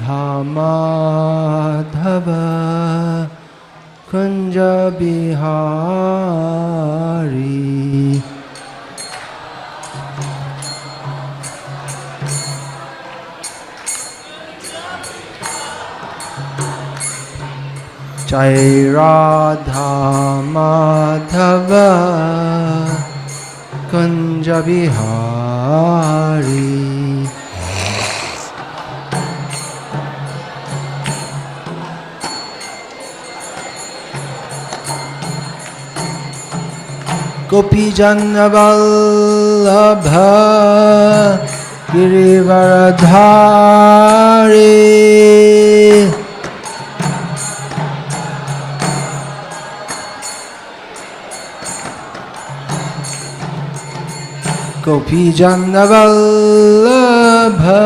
Madhava Kunja Bihari Jai Radha Madhava Kunja Bihari Gopi Jana Vallabha Girivaradhari Gopi Jana Vallabha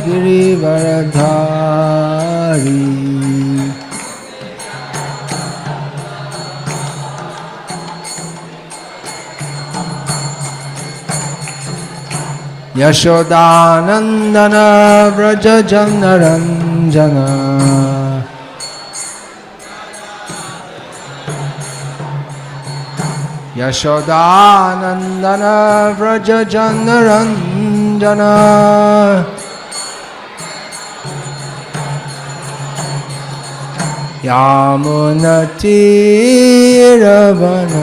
Girivaradhari Yashodanandana Vraja Jana Ranjana Yashodanandana Vraja Jana Ranjana Yamunati Ravanachari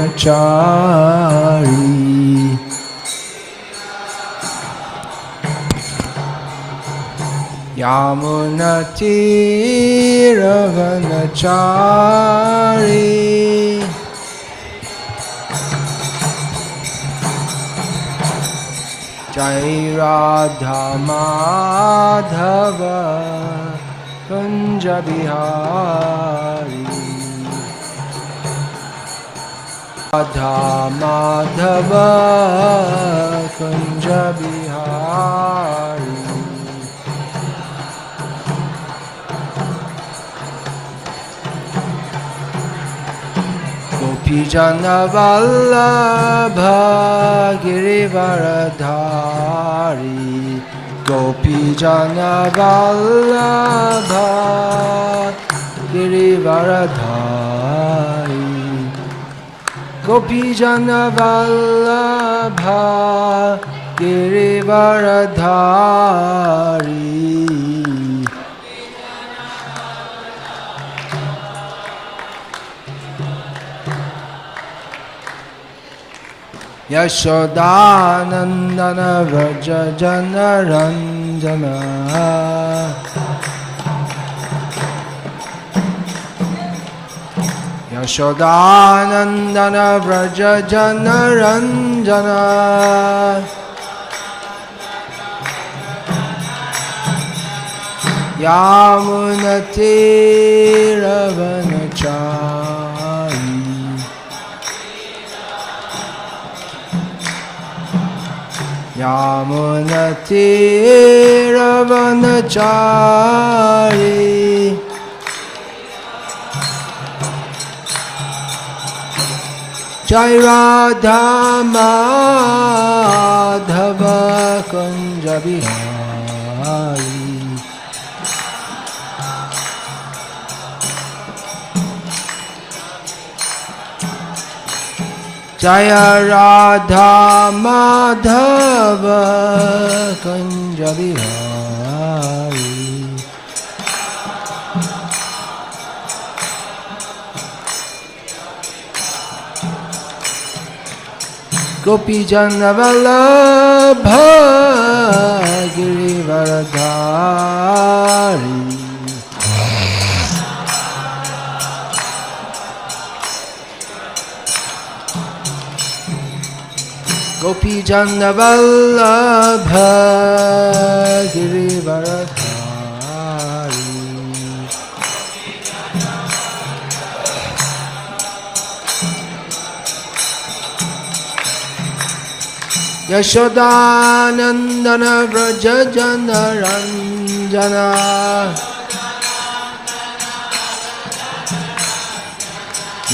Yamunati Ravanachari Jai Radha Madhava Kunja Bihari Radha Madhava Kunja Bihari Gopi Jana Vallabha Girivaradhari Gopi Jana Vallabha Girivaradhari Gopi Jana Vallabha Girivaradhari Yashodanandana Vraja Jana Ranjana Yashodanandana Vraja Jana Ranjana Yamunati Ravanachari Yamunati Ravanachari Jai Radha Madhava Kunja Bihari Jaya Radha Madhava Kunja Bihari Gopi Jana Vallabha Girivaradhari Gopi Jana Vallabha Girivaradhari Yashodanandana Vraja Jana Ranjana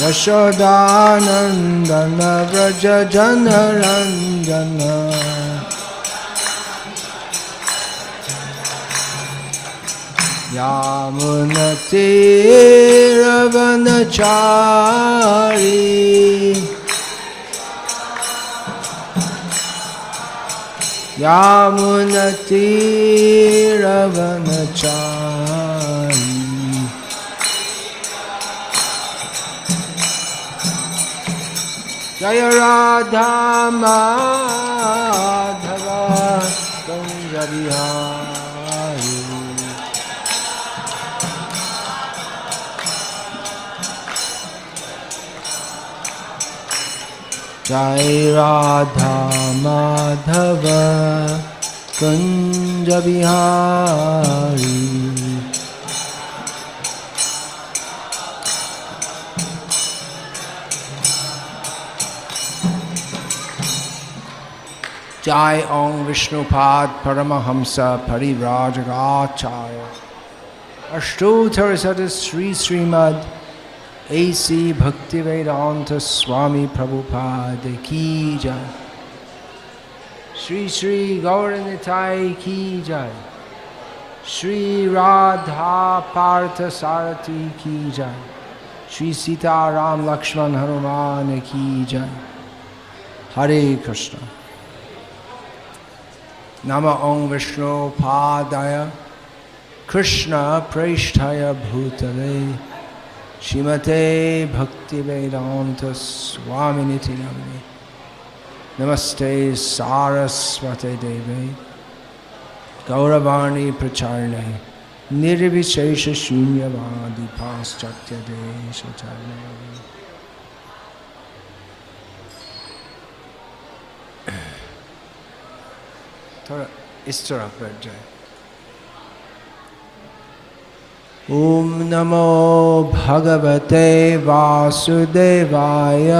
Yashodanandana Vraja Jana Ranjana Yamunatiravanachari Yamunatiravanachari Jaya Radha Madhava Kunja Bihari Jai Radha Madhava Kunja Bihari Jai Om Vishnupad Paramahamsa Parivrajagacharya Ashtottara Sri Srimad A.C. Bhaktivedanta Swami Prabhupada Ki Jai Shri Shri Gauranitai Ki Jai Shri Radha Partha Sarati Ki Jai Shri Sita Ram Lakshman Hanuman Ki Jai Hare Krishna Nama Om Vishnu Padaya Krishna Preshthaya Bhutale Shrimate Bhaktivedanta Swaminiti Namini Namaste Saraswate Deve Gauravani Pracharne Nirvishesha Shunyavadi Paschatya Desha Charnavadi थोड़ा इस तरह बैठ जाए ओम नमो भगवते वासुदेवाय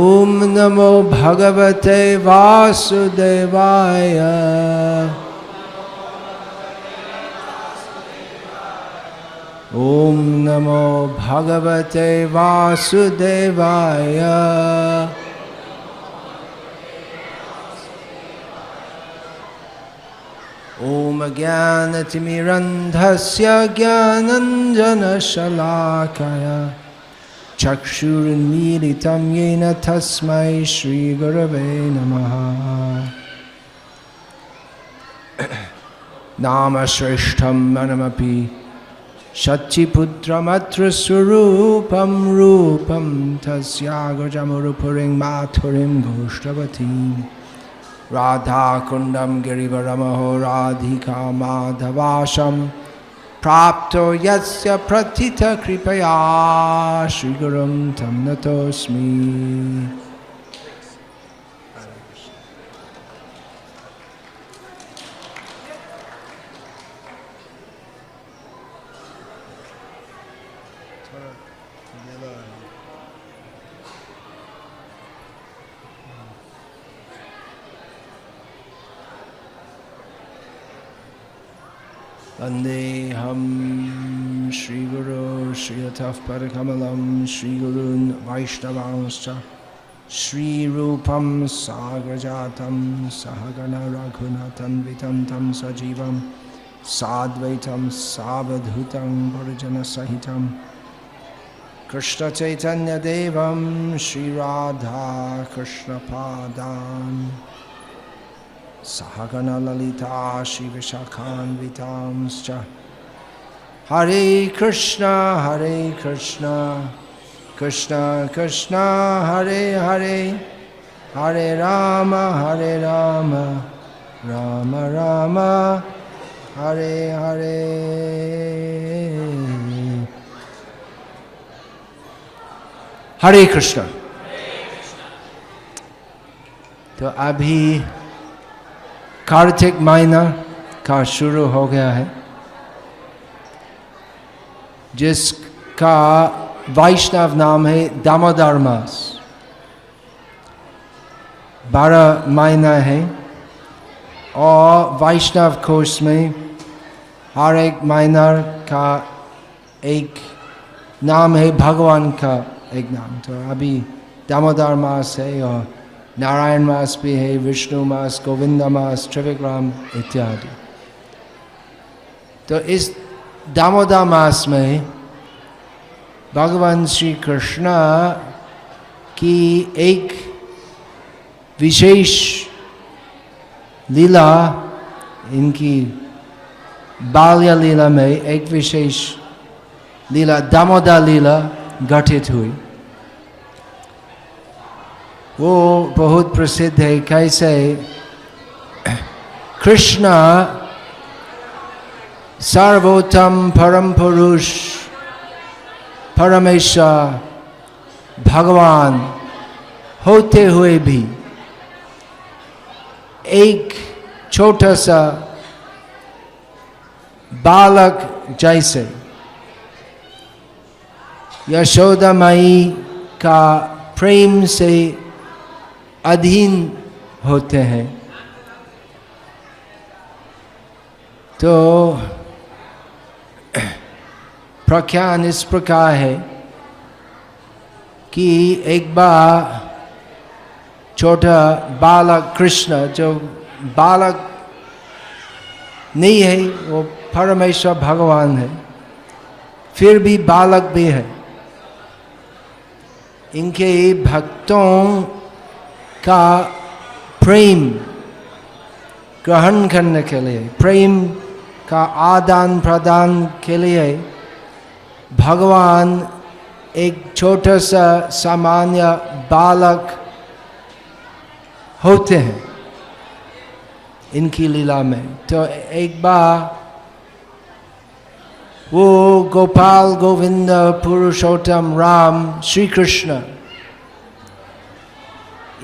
ओम नमो भगवते वासुदेवाय ओम नमो भगवते वासुदेवाय ओम ज्ञानतिमिरन्धस्य ज्ञानञ्जनशलाकया चक्षुरुन्मीलितं येन तस्मै श्रीगुरवे नमः नामश्रेष्ठं मनमपि Shachiputramatra Surupam Rupam Tasyagojamurupuring Mathurim Goshtavatim Radha Kundam Girivaramaho Radhika Madhavasham Prapto Yatsya Pratita Kripaya Shri-Gurum Tam Natosmi Vandeham Shri Guru Shri Ataf Parakamalam Shri Gurun Vaishnavanscha Shri Rupam Sagrajatam Sahagana Raghunatam Vitantam Sajivam Sadvaitam Savadhutam Varjana Sahitam Krishna Chaitanya Devam Shri Radha Krishna Padan Sahagana Lalita Shri Vishakhan Vitamscha Hare Krishna Krishna Krishna Hare Hare Hare Rama Rama Rama Hare Hare Hare Krishna तो अभी कार्तिक महीना का शुरू हो गया है जिसका वैष्णव नाम है दामोदर मास 12 महीना है और वैष्णव कोश में हर एक महीना का एक नाम है भगवान का एक नाम तो अभी दामोदर मास है और नारायण मास भी है, विष्णु मास, गोविंद मास, त्रिविक्रम इत्यादि। तो इस दामोदर मास में भगवान श्री कृष्ण की एक विशेष लीला, इनकी बाल्य लीला में एक विशेष लीला दामोदर लीला घटित हुई। वो बहुत प्रसिद्ध है। कैसे कृष्ण सर्वोत्तम परम पुरुष परमेश्वर भगवान होते हुए भी एक छोटा सा बालक जैसे यशोदा माई का प्रेम से अधीन होते हैं। तो प्रख्यान इस प्रकार है कि एक बार छोटा बालक कृष्ण, जो बालक नहीं है, वो परमेश्वर भगवान है, फिर भी बालक भी है, इनके भक्तों का प्रेम ग्रहण करने के लिए, प्रेम का आदान प्रदान के लिए भगवान एक छोटा सा सामान्य बालक होते हैं इनकी लीला में। तो एक बार वो गोपाल गोविंद पुरुषोत्तम राम श्री कृष्ण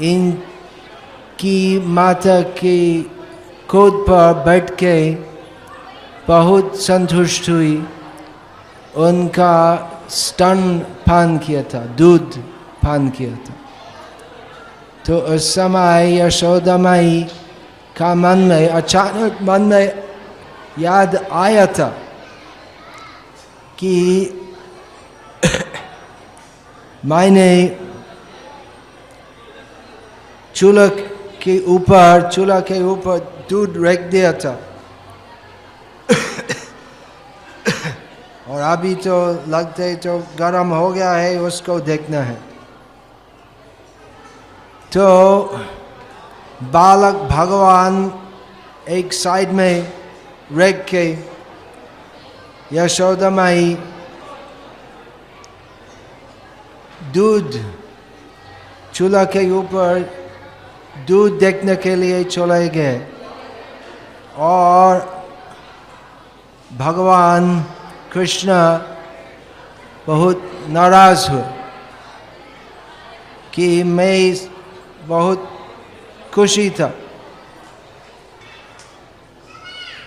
इनकी माता की गोद पर बैठ के बहुत संतुष्ट हुई, उनका स्तन पान किया था, दूध पान किया था। तो उस समय यशोदा माई का मन में अचानक याद आया था कि मैंने चूल्हा के ऊपर दूध रख दिया था और अभी तो लगते तो गर्म हो गया है, उसको देखना है। तो बालक भगवान एक साइड में रख के यशोदा माई दूध चूल्हा के ऊपर दूध देखने के लिए चले गए और भगवान कृष्ण बहुत नाराज हुए कि मैं बहुत खुशी था,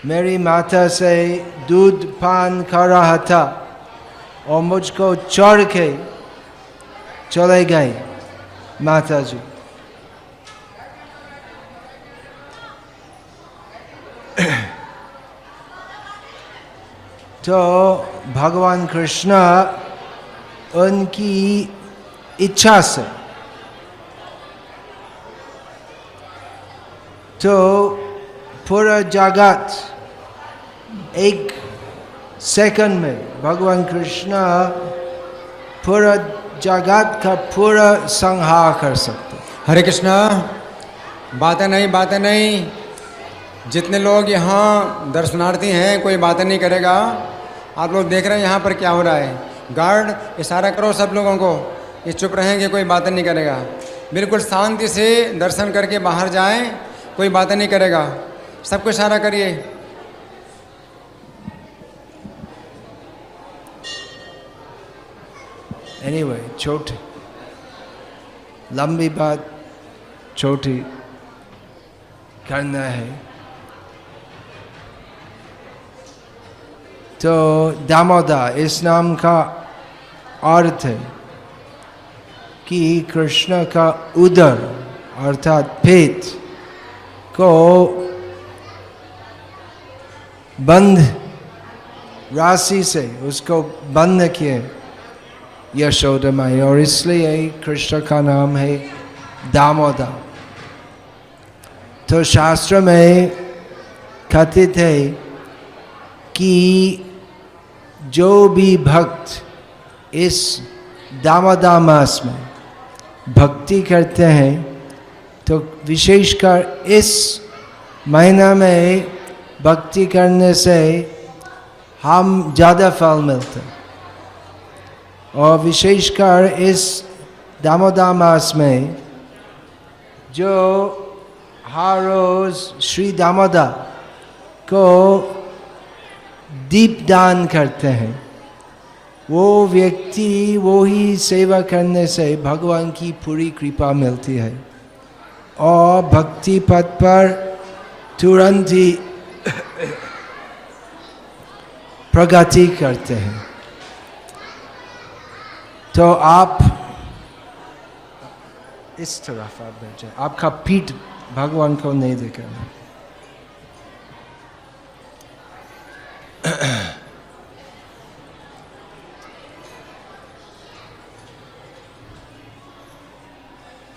मेरी माता से दूध पान कर रहा था और मुझको छोड़ के चले गए माता जी। तो भगवान कृष्ण उनकी इच्छा से तो पूरा जगत एक सेकंड में भगवान कृष्ण पूरा जगत का पूरा संहार कर सकते। हरे कृष्णा। बातें नहीं, जितने लोग यहाँ दर्शनार्थी हैं कोई बातें नहीं करेगा। आप लोग देख रहे हैं यहाँ पर क्या हो रहा है। गार्ड इशारा करो सब लोगों को, ये चुप रहेंगे, कोई बातें नहीं करेगा। बिल्कुल शांति से दर्शन करके बाहर जाएं, कोई बातें नहीं करेगा। सबको इशारा करिए। Anyway, छोटी लंबी बात छोटी करना है। तो दामोदर इस नाम का अर्थ है कि कृष्ण का उदर अर्थात पेट को बंध राशि से उसको बंद किए यशोदा माई, और इसलिए कृष्ण का नाम है दामोदर। तो शास्त्र में कथित है कि जो भी भक्त इस दामोदर मास में भक्ति करते हैं तो विशेषकर इस महीना में भक्ति करने से हम ज़्यादा फल मिलते हैं। और विशेषकर इस दामोदर मास में जो हर रोज श्री दामोदर को दीप दान करते हैं, वो व्यक्ति वो ही सेवा करने से भगवान की पूरी कृपा मिलती है और भक्ति पथ पर तुरंत ही प्रगति करते हैं। तो आप इस तरफ आप बैठे, आपका पीठ भगवान को नहीं दिखाना।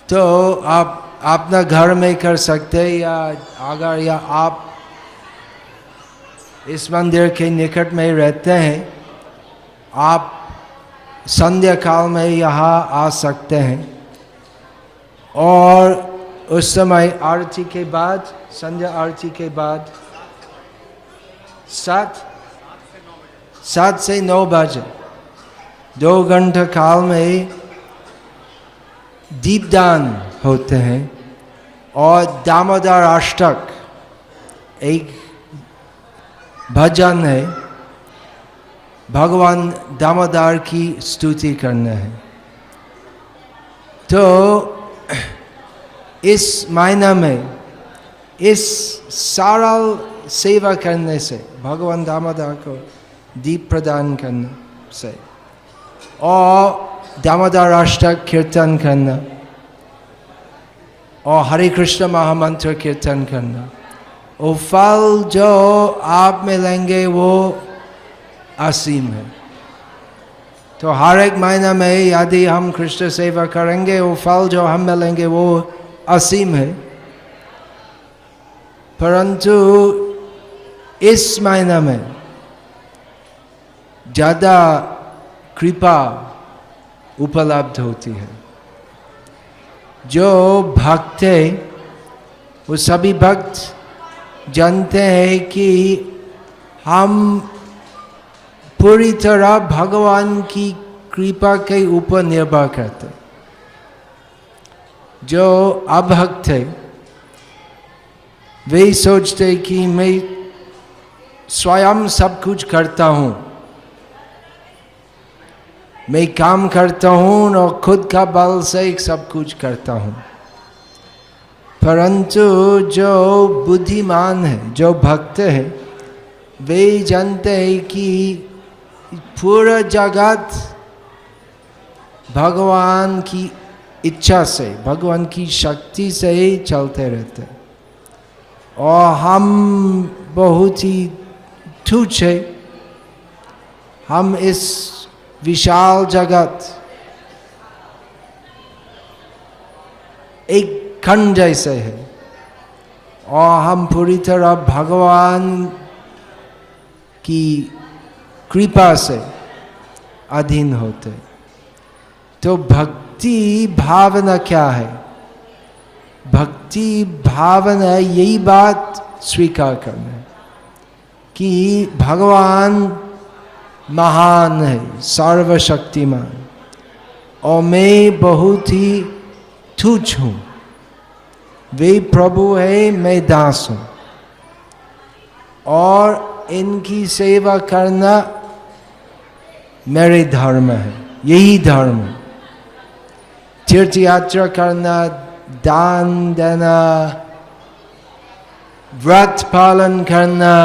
तो आप अपना घर में कर सकते हैं या अगर या आप इस मंदिर के निकट में रहते हैं, आप संध्या काल में यहाँ आ सकते हैं और उस समय आरती के बाद, संध्या आरती के बाद 7 से 9 बजे 2 घंटा काल में दीपदान होते हैं और दामोदर अष्टक एक भजन है, भगवान दामोदर की स्तुति करना है। तो इस महीना में इस सरल सेवा करने से, भगवान दामोदर को दीप प्रदान करने से और दामोदर अष्टक कीर्तन करना और हरे कृष्ण महामंत्र कीर्तन करना, वो फल जो आप मिलेंगे वो असीम है। तो हर एक महीना में यदि हम कृष्ण सेवा करेंगे, वो फल जो हम मिलेंगे वो असीम है। परंतु इस महीना में ज़्यादा कृपा उपलब्ध होती है। जो भक्त है वो सभी भक्त जानते हैं कि हम पूरी तरह भगवान की कृपा के ऊपर निर्भर करते। जो अभक्त है वे सोचते कि मैं स्वयं सब कुछ करता हूँ, मैं काम करता हूँ और खुद का बल से सब कुछ करता हूँ। परंतु जो बुद्धिमान है, जो भक्त है, वे जानते हैं कि पूरा जगत भगवान की इच्छा से, भगवान की शक्ति से ही चलते रहते हैं और हम बहुत ही तुच्छ है। हम इस विशाल जगत एक खंड जैसे है और हम पूरी तरह भगवान की कृपा से अधीन होते। तो भक्ति भावना क्या है? भक्ति भावना यही बात स्वीकार करना है कि भगवान महान है, सर्वशक्तिमान, और मैं बहुत ही तुच्छ हूँ। वे प्रभु है, मैं दास हूँ और इनकी सेवा करना मेरे धर्म है, यही धर्म है। तीर्थ यात्रा करना, दान देना, व्रत पालन करना,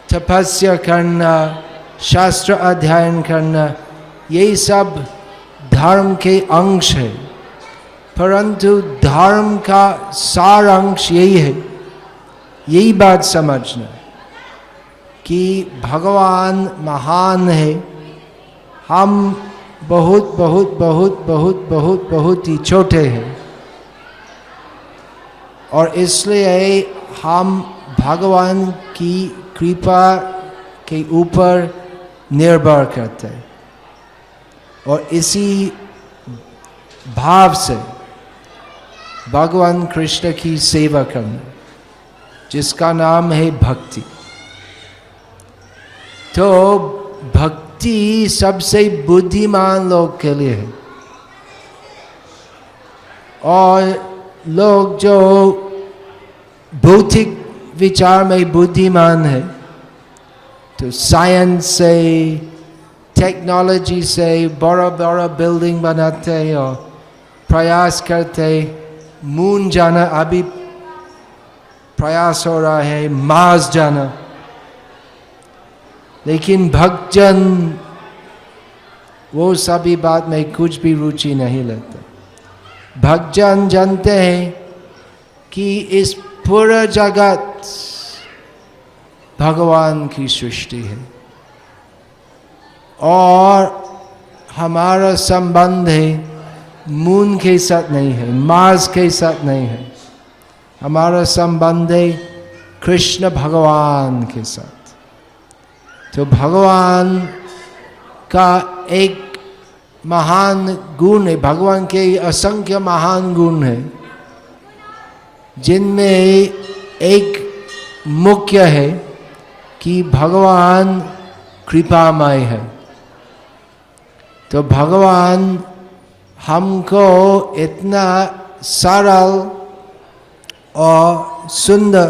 तपस्या करना, शास्त्र अध्ययन करना, यही सब धर्म के अंश है। परंतु धर्म का सार अंश यही है, यही बात समझना कि भगवान महान है, हम बहुत बहुत बहुत बहुत बहुत बहुत ही छोटे हैं। और इसलिए हम भगवान की कृपा के ऊपर निर्भर करते हैं और इसी भाव से भगवान कृष्ण की सेवा करना, जिसका नाम है भक्ति। तो भक्ति सबसे बुद्धिमान लोग के लिए है, और लोग जो भौतिक विचार में बुद्धिमान है, तो साइंस से, टेक्नोलॉजी से बड़ा बड़ा बिल्डिंग बनाते हैं और प्रयास करते, मून जाना अभी प्रयास हो रहा है, मार्स जाना। लेकिन भक्तजन वो सभी बात में कुछ भी रुचि नहीं लेते। भक्तजन जानते हैं कि इस पूरा जगत भगवान की सृष्टि है और हमारा संबंध है मून के साथ नहीं है, मार्स के साथ नहीं है, हमारा संबंध है कृष्ण भगवान के साथ। तो भगवान का एक महान गुण है, भगवान के असंख्य महान गुण है, जिनमें एक मुख्य है कि भगवान कृपामय है। तो भगवान हमको इतना सरल और सुंदर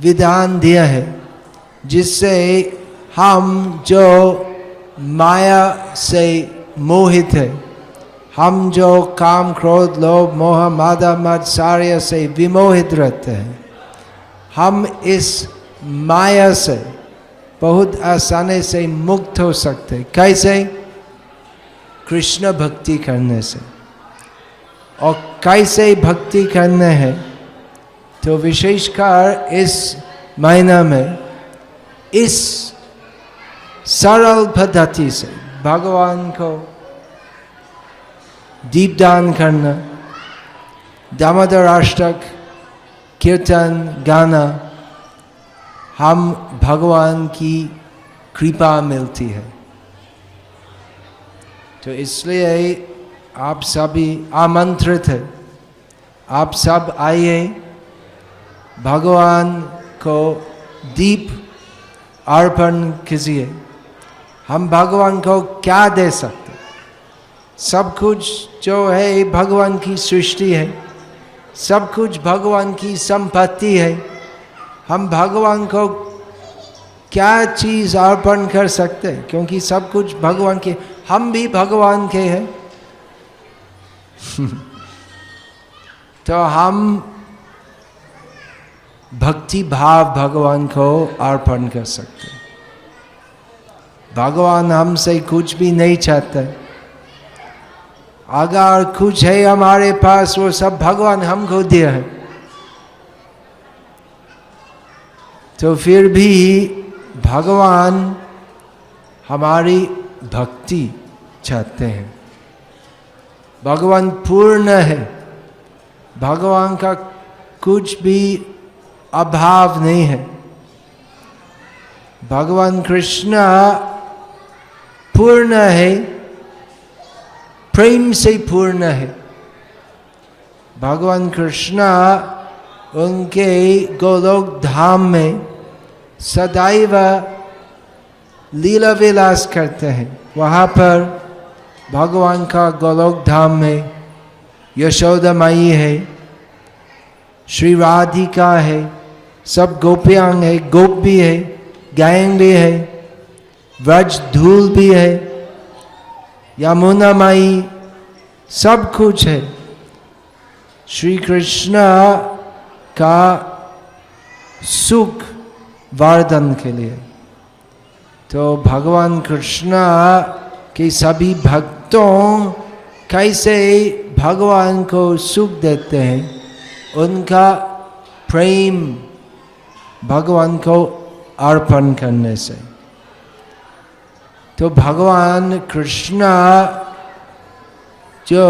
विधान दिया है, जिससे हम जो माया से मोहित है, हम जो काम क्रोध लोभ मोह मादा मत्सर्य से विमोहित रहते हैं, हम इस माया से बहुत आसानी से मुक्त हो सकते हैं। कैसे? कृष्ण भक्ति करने से। और कैसे भक्ति करने हैं? तो विशेषकर इस महीना में इस सरल पद्धति से भगवान को दीपदान करना, दामोदर अष्टक कीर्तन गाना, हम भगवान की कृपा मिलती है। तो इसलिए आप सभी आमंत्रित हैं, आप सब आइए, भगवान को दीप अर्पण कीजिए। हम भगवान को क्या दे सकते? सब कुछ जो है भगवान की सृष्टि है, सब कुछ भगवान की संपत्ति है। हम भगवान को क्या चीज़ अर्पण कर सकते हैं? क्योंकि सब कुछ भगवान के, हम भी भगवान के हैं। तो हम भक्ति भाव भगवान को अर्पण कर सकते हैं। भगवान हमसे कुछ भी नहीं चाहते। अगर कुछ है हमारे पास, वो सब भगवान हमको दिया है। तो फिर भी भगवान हमारी भक्ति चाहते हैं। भगवान पूर्ण है, भगवान का कुछ भी अभाव नहीं है। भगवान कृष्ण पूर्ण है, प्रेम से पूर्ण है। भगवान कृष्ण उनके गोलोक धाम में सदैव लीला विलास करते हैं। वहाँ पर भगवान का गोलोक धाम में यशोदा माई है, श्री राधिका है, सब गोपियाँ है, गोप भी है, गायन भी है, व्रज धूल भी है, यमुना माई, सब कुछ है श्री कृष्ण का सुख वर्धन के लिए। तो भगवान कृष्ण के सभी भक्तों कैसे भगवान को सुख देते हैं, उनका प्रेम भगवान को अर्पण करने से। तो भगवान कृष्ण जो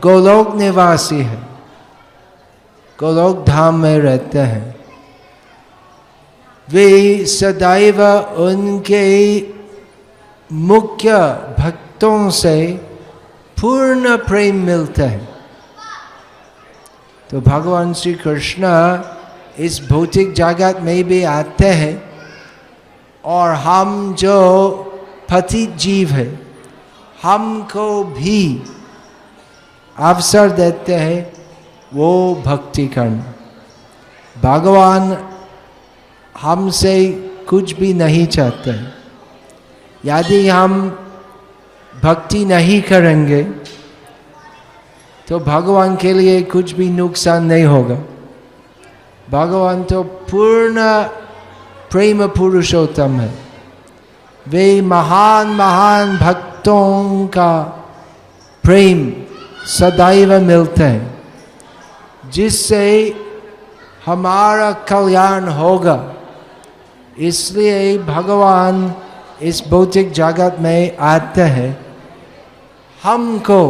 गोलोक निवासी है, गोलोक धाम में रहते हैं, वे सदैव उनके मुख्य भक्तों से पूर्ण प्रेम मिलते हैं। तो भगवान श्री कृष्ण इस भौतिक जगत में भी आते हैं और हम जो पतित जीव है हमको भी अवसर देते हैं वो भक्ति करना। भगवान हमसे कुछ भी नहीं चाहते। यदि हम भक्ति नहीं करेंगे तो भगवान के लिए कुछ भी नुकसान नहीं होगा। भगवान तो पूर्ण प्रेम पुरुषोत्तम है। वे महान महान भक्तों का प्रेम सदैव मिलते हैं, जिससे हमारा कल्याण होगा। इसलिए भगवान इस भौतिक जगत में आते हैं हमको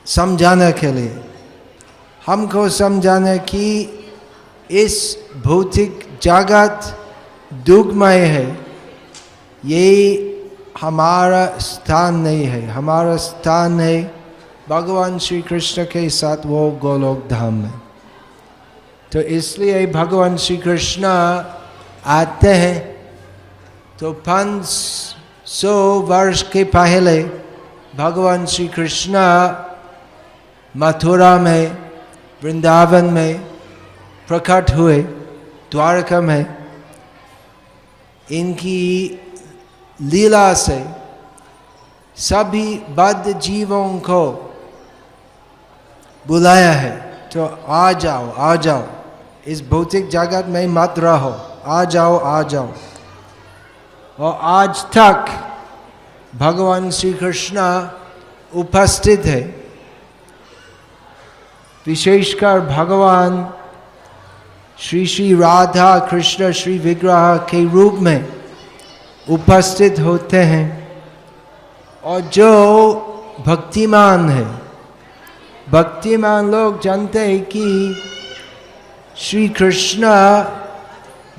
समझाने के लिए, हमको समझाने कि इस भौतिक जगत दुखमय है, ये हमारा स्थान नहीं है। हमारा स्थान है भगवान श्री कृष्ण के साथ वो गोलोक धाम में। तो इसलिए भगवान श्री कृष्ण आते हैं। तो 500 वर्ष के पहले भगवान श्री कृष्ण मथुरा में, वृंदावन में प्रकट हुए, द्वारका में। इनकी लीला से सभी बद्ध जीवों को बुलाया है, तो आ जाओ आ जाओ, इस भौतिक जगत में मत रहो, आ जाओ आ जाओ। और आज तक भगवान श्री कृष्ण उपस्थित है। विशेषकर भगवान श्री श्री राधा कृष्ण श्री विग्रह के रूप में उपस्थित होते हैं। और जो भक्तिमान है, भक्तिमान लोग जानते हैं कि श्री कृष्ण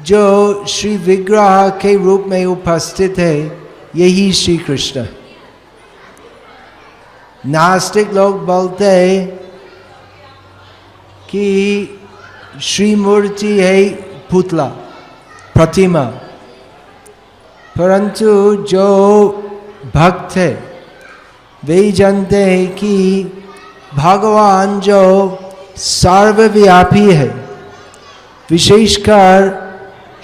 जो श्री विग्रह के रूप में उपस्थित है, यही श्री कृष्ण। नास्तिक लोग बोलते हैं कि श्री मूर्ति है पुतला, प्रतिमा, परंतु जो भक्त है वे जानते हैं कि भगवान जो सर्वव्यापी है, विशेषकर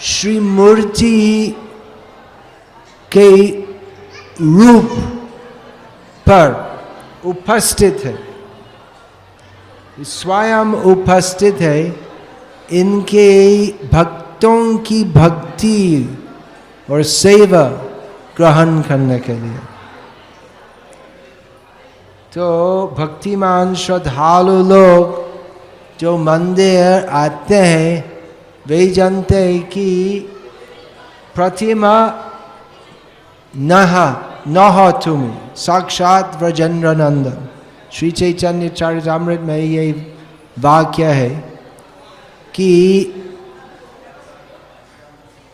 श्री मूर्ति के रूप पर उपस्थित है, स्वयं उपस्थित है इनके भक्तों की भक्ति और सेवा ग्रहण करने के लिए। तो भक्तिमान श्रद्धालु लोग जो मंदिर आते हैं वे जानते हैं कि प्रतिमा न हो तुम्हें, साक्षात ब्रजेंद्र नंदन। श्री चैतन्य चरितामृत में ये वाक्य है कि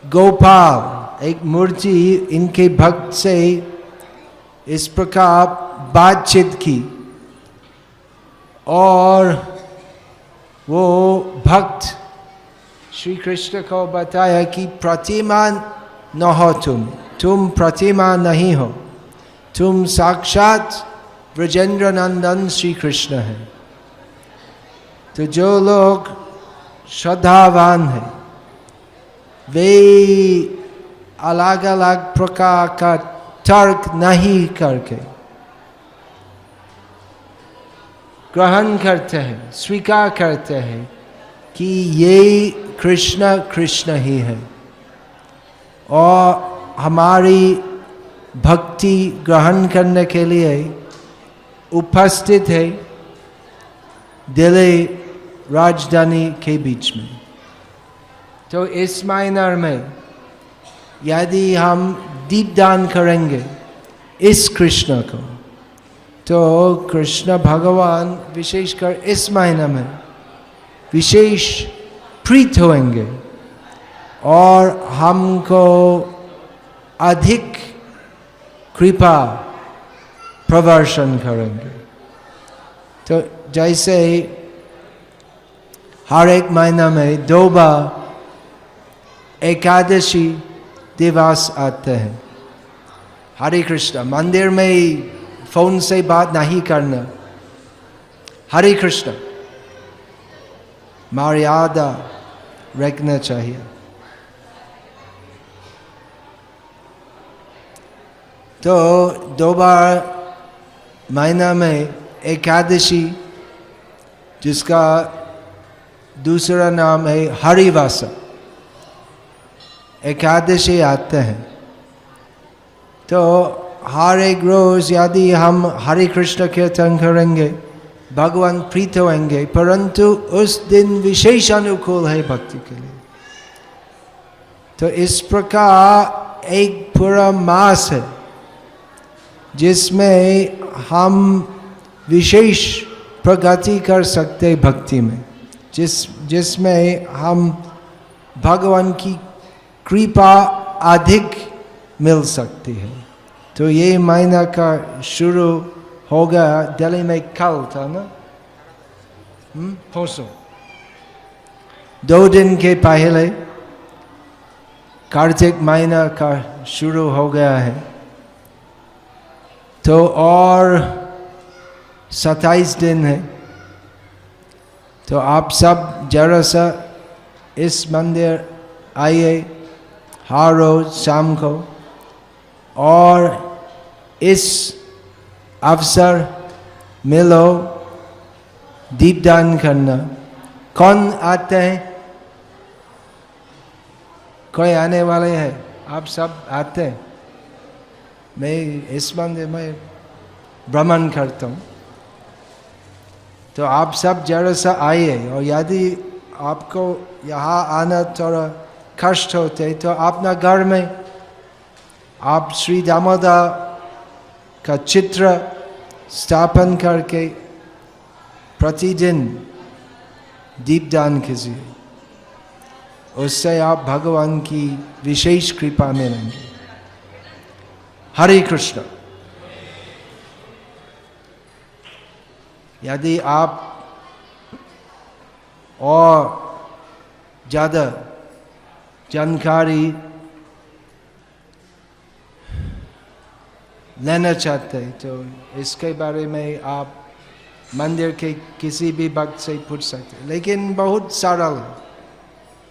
गोपाल एक मूर्ति इनके भक्त से इस प्रकार बातचीत की और वो भक्त श्री कृष्ण को बताया कि प्रतिमा न हो तुम प्रतिमा नहीं हो, तुम साक्षात ब्रजेंद्र नंदन श्री कृष्ण है। तो जो लोग श्रद्धावान है वे अलग अलग प्रकार का तर्क नहीं करके ग्रहण करते हैं, स्वीकार करते हैं कि ये कृष्ण कृष्ण ही है और हमारी भक्ति ग्रहण करने के लिए उपस्थित है दिल्ली राजधानी के बीच में। तो इस मायने में यदि हम दीपदान करेंगे इस कृष्ण को, तो कृष्ण भगवान विशेषकर इस महीने में विशेष प्रीत होंगे और हमको अधिक कृपा प्रदर्शन करेंगे। तो जैसे हर एक महीना में 2 बार एकादशी दिवस आते हैं। हरे कृष्ण, मंदिर में फोन से बात नहीं करना, हरे कृष्ण मर्यादा रखना चाहिए। तो 2 बार महीना में एकादशी, जिसका दूसरा नाम है हरिवास एकादशी आते हैं। तो हर एक रोज यदि हम हरे कृष्ण कीर्तन करेंगे, भगवान प्रीत होंगे, परंतु उस दिन विशेष अनुकूल है भक्ति के लिए। तो इस प्रकार एक पूरा मास है जिसमें हम विशेष प्रगति कर सकते भक्ति में, जिसमें हम भगवान की कृपा अधिक मिल सकती है। तो ये महीना का शुरू होगा, दिल्ली में कल था ना, परसों 2 दिन के पहले कार्तिक महीना का शुरू हो गया है। तो और 27 दिन है। तो आप सब जरा सा इस मंदिर आइए हर रोज शाम को, और इस अवसर मिलो दीपदान करना। कौन आते हैं? कोई आने वाले हैं? आप सब आते हैं? मैं इस मंदिर में भ्रमण करता हूँ, तो आप सब जरा सा आइए। और यदि आपको यहाँ आना थोड़ा कष्ट होते तो अपना घर में आप श्री दामोदर का चित्र स्थापन करके प्रतिदिन दीपदान कीजिए। उससे आप भगवान की विशेष कृपा मिलेंगे। हरे कृष्ण। यदि आप और ज़्यादा जानकारी लेना चाहते हैं तो इसके बारे में आप मंदिर के किसी भी भक्त से पूछ सकते हैं, लेकिन बहुत सरल है।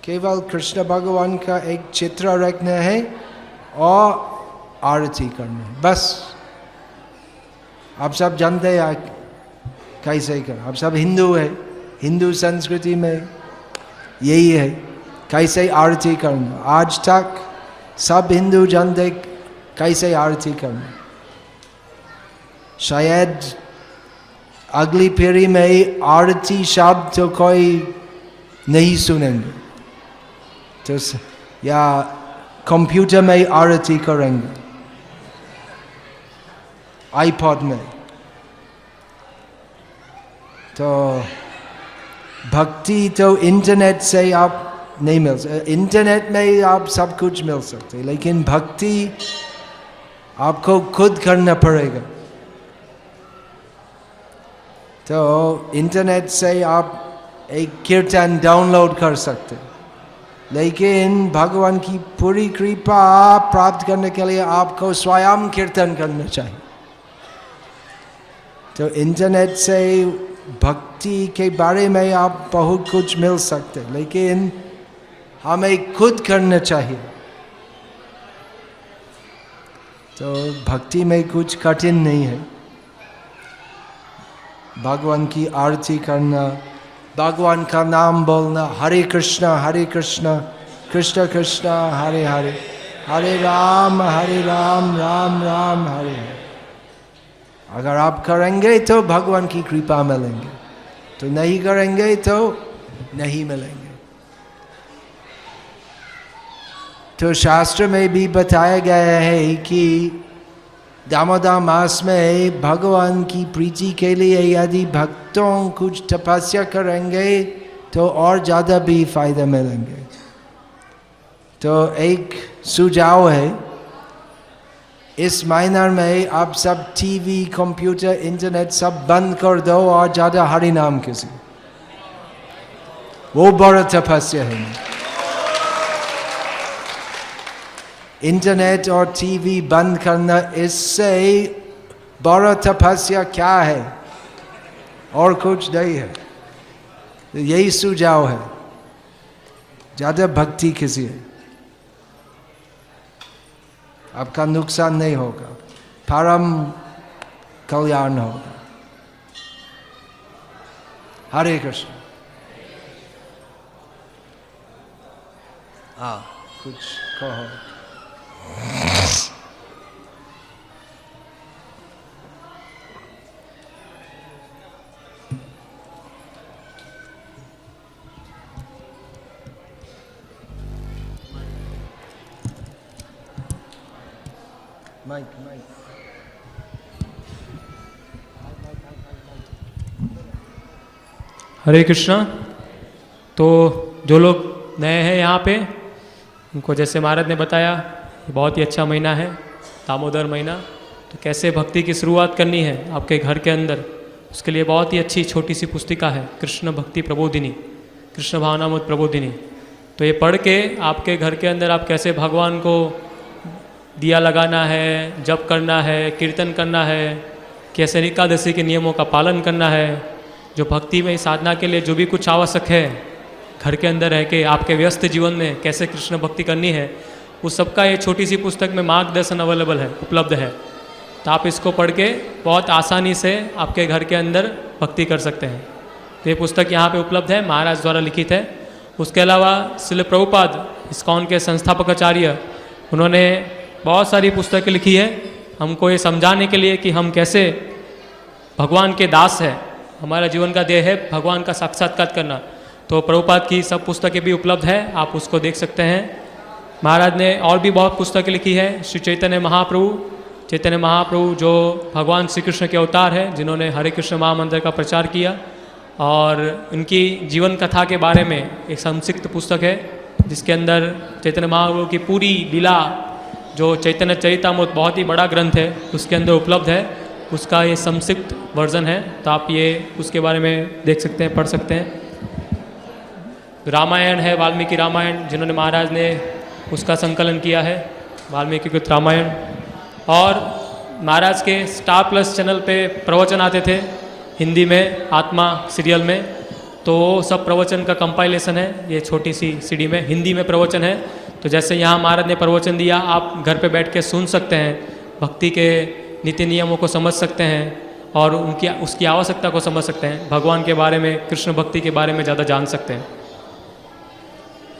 केवल कृष्ण भगवान का एक चित्र रखना है और आरती करना है, बस। आप सब जानते हैं कैसे कर, आप सब हिंदू है, हिंदू संस्कृति में यही है कैसे आरती करना। आज तक सब हिंदू जानते कैसे आरती करना। शायद अगली पीढ़ी में आरती शब्द तो कोई नहीं सुनेंगे, तो या कंप्यूटर में आरती करेंगे, आईपॉड में। तो भक्ति तो इंटरनेट से आप नहीं मिल सकते। इंटरनेट में आप सब कुछ मिल सकते, लेकिन भक्ति आपको खुद करना पड़ेगा। तो इंटरनेट से आप एक कीर्तन डाउनलोड कर सकते, लेकिन भगवान की पूरी कृपा प्राप्त करने के लिए आपको स्वयं कीर्तन करना चाहिए। तो इंटरनेट से भक्ति के बारे में आप बहुत कुछ मिल सकते, लेकिन हमें खुद करना चाहिए। तो भक्ति में कुछ कठिन नहीं है। भगवान की आरती करना, भगवान का नाम बोलना, हरे कृष्ण कृष्ण कृष्ण हरे हरे, हरे राम राम राम हरे हरे। अगर आप करेंगे तो भगवान की कृपा मिलेंगे, तो नहीं करेंगे तो नहीं मिलेंगे। तो शास्त्र में भी बताया गया है कि दामोदर मास में भगवान की प्रीति के लिए यदि भक्तों कुछ तपस्या करेंगे तो और ज़्यादा भी फायदा मिलेंगे। तो एक सुझाव है, इस महीना में आप सब टीवी, कंप्यूटर, इंटरनेट सब बंद कर दो और ज़्यादा हरि नाम किसी, वो बड़ा तपस्या है। इंटरनेट और टीवी बंद करना, इससे बड़ा तपस्या क्या है? और कुछ नहीं है। तो यही सुझाव है, ज़्यादा भक्ति कीजिए, आपका नुकसान नहीं होगा, परम कल्याण होगा। हरे कृष्ण। हाँ, कुछ कहो। माइक हरे कृष्णा। तो जो लोग नए हैं यहाँ पे, उनको जैसे महाराज ने बताया, बहुत ही अच्छा महीना है, दामोदर महीना। तो कैसे भक्ति की शुरुआत करनी है आपके घर के अंदर, उसके लिए बहुत ही अच्छी छोटी सी पुस्तिका है, कृष्ण भक्ति प्रबोधिनी, कृष्ण भावनामृत प्रबोधिनी। तो ये पढ़ के आपके घर के अंदर आप कैसे भगवान को दिया लगाना है, जप करना है, कीर्तन करना है, कैसे एकादशी के नियमों का पालन करना है, जो भक्ति में साधना के लिए जो भी कुछ आवश्यक है घर के अंदर रह के आपके व्यस्त जीवन में कैसे कृष्ण भक्ति करनी है, उस सब का ये छोटी सी पुस्तक में मार्गदर्शन अवेलेबल है, उपलब्ध है। तो आप इसको पढ़ के बहुत आसानी से आपके घर के अंदर भक्ति कर सकते हैं। तो ये पुस्तक यहाँ पे उपलब्ध है, महाराज द्वारा लिखित है। उसके अलावा श्रील प्रभुपाद इस्कॉन के संस्थापक आचार्य, उन्होंने बहुत सारी पुस्तकें लिखी है हमको ये समझाने के लिए कि हम कैसे भगवान के दास हैं, हमारा जीवन का ध्येय है भगवान का साक्षात्कार करना। तो प्रभुपाद की सब पुस्तकें भी उपलब्ध है, आप उसको देख सकते हैं। महाराज ने और भी बहुत पुस्तकें लिखी है। श्री चैतन्य महाप्रभु जो भगवान श्री कृष्ण के अवतार है, जिन्होंने हरे कृष्ण महामंत्र का प्रचार किया, और उनकी जीवन कथा के बारे में एक संक्षिप्त पुस्तक है, जिसके अंदर चैतन्य महाप्रभु की पूरी लीला, जो चैतन्य चरितामृत बहुत ही बड़ा ग्रंथ है, उसके अंदर उपलब्ध है। उसका ये संक्षिप्त वर्जन है, तो आप ये उसके बारे में देख सकते हैं, पढ़ सकते हैं। रामायण है, वाल्मीकि रामायण, जिन्होंने महाराज ने उसका संकलन किया है, वाल्मीकि कृत रामायण। और महाराज के स्टार प्लस चैनल पे प्रवचन आते थे हिंदी में, आत्मा सीरियल में, तो सब प्रवचन का कंपाइलेशन है ये छोटी सी सीडी में, हिंदी में प्रवचन है। तो जैसे यहाँ महाराज ने प्रवचन दिया, आप घर पे बैठ के सुन सकते हैं, भक्ति के नीति नियमों को समझ सकते हैं और उसकी आवश्यकता को समझ सकते हैं, भगवान के बारे में, कृष्ण भक्ति के बारे में ज़्यादा जान सकते हैं।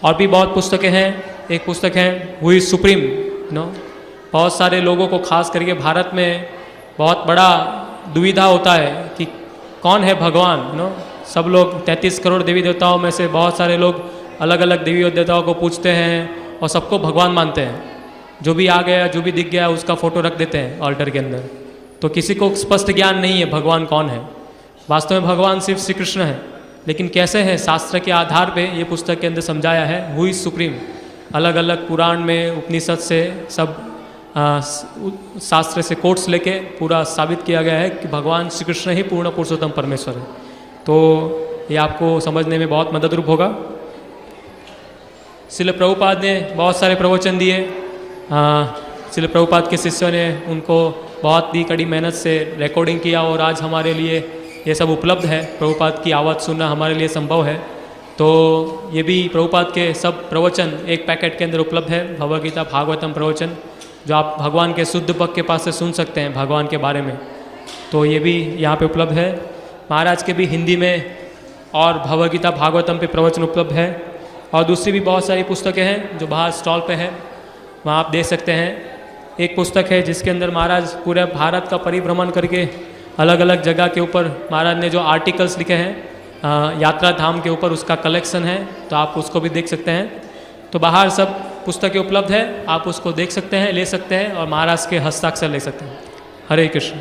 और भी बहुत पुस्तकें हैं। एक पुस्तक है हु इज़ सुप्रीम, बहुत सारे लोगों को खास करके भारत में बहुत बड़ा दुविधा होता है कि कौन है भगवान। सब लोग 33 करोड़ देवी देवताओं में से बहुत सारे लोग अलग अलग देवी और देवताओं को पूछते हैं और सबको भगवान मानते हैं। जो भी आ गया, जो भी दिख गया, उसका फोटो रख देते हैं ऑल्टर के अंदर। तो किसी को स्पष्ट ज्ञान नहीं है भगवान कौन है। वास्तव में भगवान सिर्फ श्री कृष्ण है, लेकिन कैसे है, शास्त्र के आधार पे ये पुस्तक के अंदर समझाया है। हु इज़ सुप्रीम, अलग अलग पुराण में, उपनिषद से, सब शास्त्र से कोट्स लेके पूरा साबित किया गया है कि भगवान श्री कृष्ण ही पूर्ण पुरुषोत्तम परमेश्वर है। तो ये आपको समझने में बहुत मददरूप होगा। श्रील प्रभुपाद ने बहुत सारे प्रवचन दिए। श्रील प्रभुपाद के शिष्यों ने उनको बहुत ही कड़ी मेहनत से रिकॉर्डिंग किया और आज हमारे लिए ये सब उपलब्ध है। प्रभुपाद की आवाज़ सुनना हमारे लिए संभव है। तो ये भी प्रभुपाद के सब प्रवचन एक पैकेट के अंदर उपलब्ध है, भगवद गीता भागवतम प्रवचन, जो आप भगवान के शुद्ध भक्त के पास से सुन सकते हैं भगवान के बारे में। तो ये भी यहाँ पे उपलब्ध है। महाराज के भी हिंदी में और भगवद गीता भागवतम पे प्रवचन उपलब्ध है। और दूसरी भी बहुत सारी पुस्तकें हैं जो बाहर स्टॉल पे है, वहाँ आप देख सकते हैं। एक पुस्तक है जिसके अंदर महाराज पूरे भारत का परिभ्रमण करके अलग अलग जगह के ऊपर महाराज ने जो आर्टिकल्स लिखे हैं यात्रा धाम के ऊपर, उसका कलेक्शन है, तो आप उसको भी देख सकते हैं। तो बाहर सब पुस्तकें उपलब्ध है, आप उसको देख सकते हैं, ले सकते हैं और महाराज के हस्ताक्षर ले सकते हैं। हरे कृष्ण।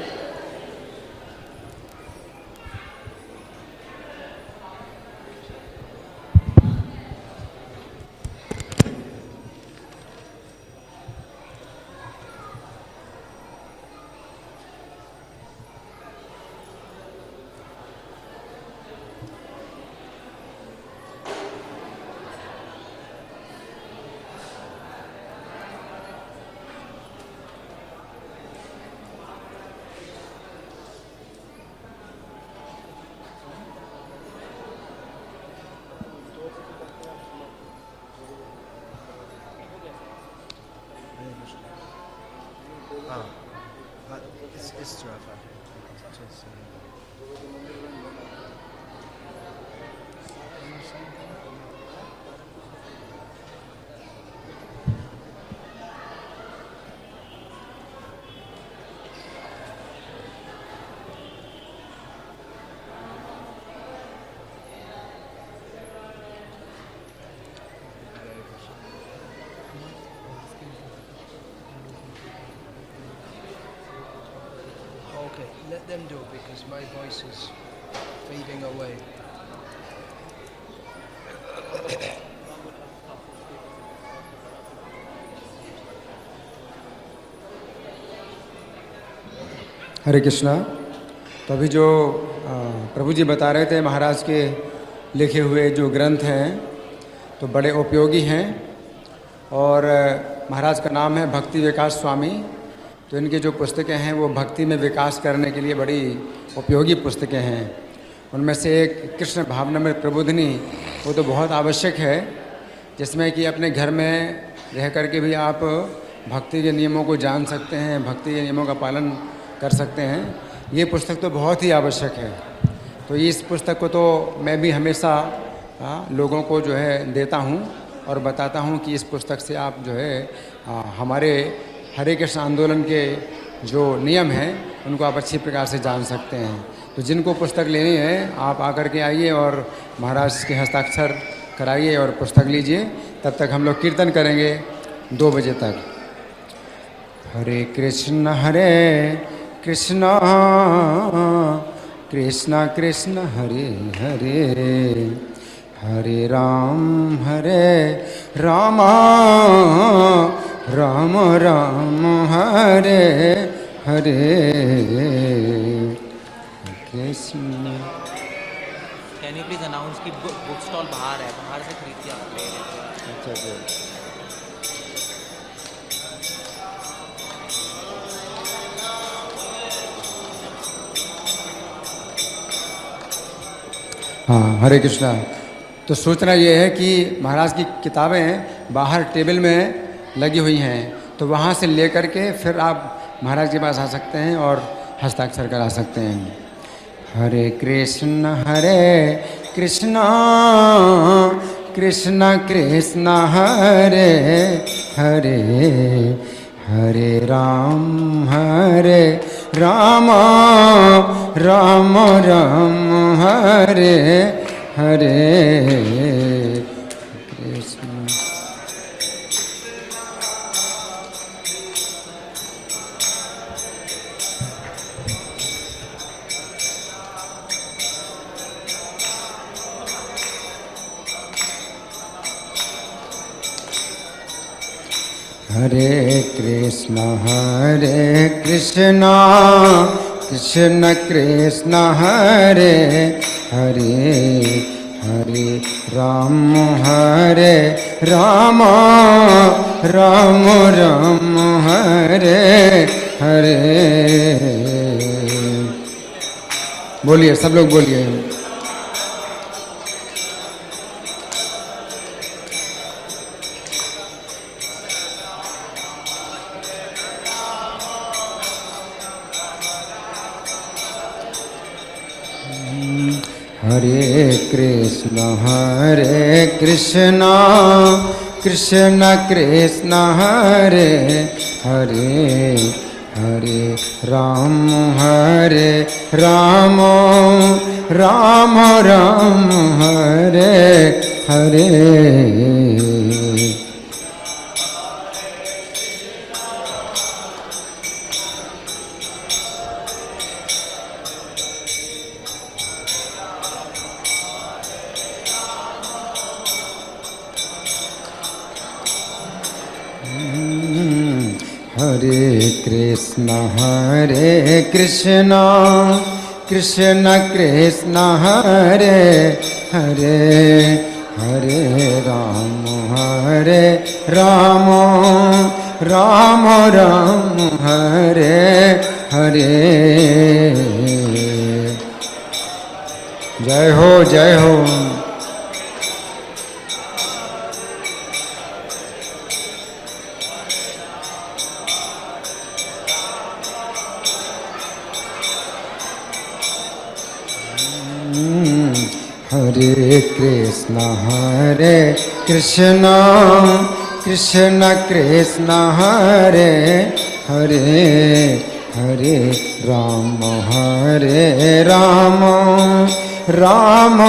तरफ है। Okay, let them do because my voice is fading away. हरे कृष्णा। तो अभी जो प्रभु जी बता रहे थे महाराज के लिखे हुए जो ग्रंथ हैं तो बड़े उपयोगी हैं और महाराज का नाम है भक्ति विकास स्वामी। तो इनकी जो पुस्तकें हैं वो भक्ति में विकास करने के लिए बड़ी उपयोगी पुस्तकें हैं। उनमें से एक कृष्ण भावनामृत प्रबोधिनी वो तो बहुत आवश्यक है, जिसमें कि अपने घर में रह कर के भी आप भक्ति के नियमों को जान सकते हैं, भक्ति के नियमों का पालन कर सकते हैं। ये पुस्तक तो बहुत ही आवश्यक है। तो इस पुस्तक को तो मैं भी हमेशा लोगों को जो है देता हूँ और बताता हूँ कि इस पुस्तक से आप जो है हमारे हरे कृष्ण आंदोलन के जो नियम हैं उनको आप अच्छी प्रकार से जान सकते हैं। तो जिनको पुस्तक लेनी है आप आकर के आइए और महाराज के हस्ताक्षर कराइए और पुस्तक लीजिए। तब तक हम लोग कीर्तन करेंगे 2 बजे तक। Hare Krishna Krishna Krishna Krishna Hare Hare, Hare Ram Ram Ram Hare Hare. Krishna can you please announce कि बुक स्टॉल बाहर है, बाहर से खरीद के आप ले लेते हैं। अच्छा। हाँ, हरे कृष्णा। तो सूचना ये है कि महाराज की किताबें बाहर टेबल में लगी हुई हैं, तो वहाँ से लेकर के फिर आप महाराज के पास आ सकते हैं और हस्ताक्षर करा सकते हैं। हरे कृष्ण कृष्ण कृष्ण हरे हरे, हरे राम राम राम हरे हरे। कृष्ण हरे कृष्ण कृष्ण कृष्ण हरे हरे, हरे राम राम राम हरे हरे। बोलिए, सब लोग बोलिए। हरे कृष्ण कृष्ण कृष्ण हरे हरे, हरे राम राम राम हरे हरे। हरे कृष्ण कृष्ण कृष्ण हरे हरे, हरे राम राम राम हरे हरे। जय हो जय हो। हरे कृष्ण कृष्ण कृष्ण हरे हरे हरे राम राम राम